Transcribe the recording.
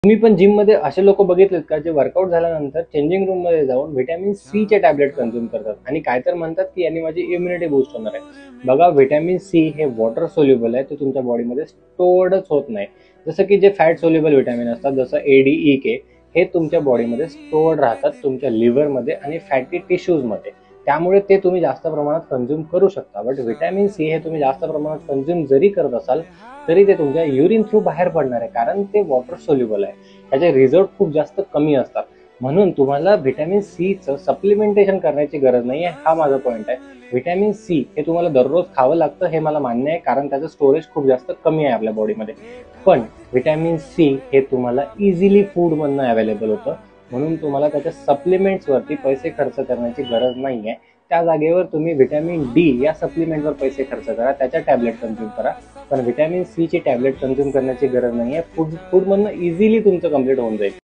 तुम्ही पण जिम मध्ये असे लोक बघितलेत का जे वर्कआउट झाल्यानंतर चेंजिंग रूम मध्ये जाऊन व्हिटॅमिन सी चे टॅबलेट कन्झ्युम करतात आणि काय तर म्हणतात की यांनी माझी इम्युनिटी बूस्ट होणार आहे। बघा, व्हिटॅमिन सी हे वॉटर सोल्युबल आहे, ते तुमच्या बॉडीमध्ये स्टोअर्डच होत नाही। जसं की जे फॅट सोल्युबल व्हिटॅमिन असतात जसं ADE, हे तुमच्या बॉडीमध्ये स्टोअर्ड राहतात तुमच्या लिव्हरमध्ये आणि फॅटी टिश्यूजमध्ये, त्यामुळे ते तुम्ही जास्त प्रमाणात कन्झ्युम करू शकता। बट व्हिटॅमिन सी हे तुम्ही जास्त प्रमाणात कन्झ्युम जरी करत असाल तरी ते तुमच्या युरिन थ्रू बाहेर पडणार आहे, कारण ते वॉटर सोल्युबल आहे, त्याचे रिझल्ट खूप जास्त कमी असतात। म्हणून तुम्हाला व्हिटॅमिन सी चं सप्लिमेंटेशन करण्याची गरज नाहीये, हा माझा पॉईंट आहे। व्हिटॅमिन सी हे तुम्हाला दररोज खावं लागतं, हे मला मान्य आहे, कारण त्याचं स्टोरेज खूप जास्त कमी आहे आपल्या बॉडीमध्ये। पण व्हिटॅमिन सी हे तुम्हाला इझिली फूड मधनं अवेलेबल होतं, म्हणून तुम्हाला त्याच्या सप्लिमेंट्स वरती पैसे खर्च करण्याची गरज नाहीये। त्या जागेवर तुम्ही व्हिटॅमिन डी या सप्लिमेंटवर पैसे खर्च करा, त्याच्या टॅबलेट कन्झ्युम करा, पण व्हिटॅमिन सी ची टॅबलेट कन्झ्युम करण्याची गरज नाहीये। फूड मधनं इझिली तुमचं कम्प्लीट होऊन जाईल।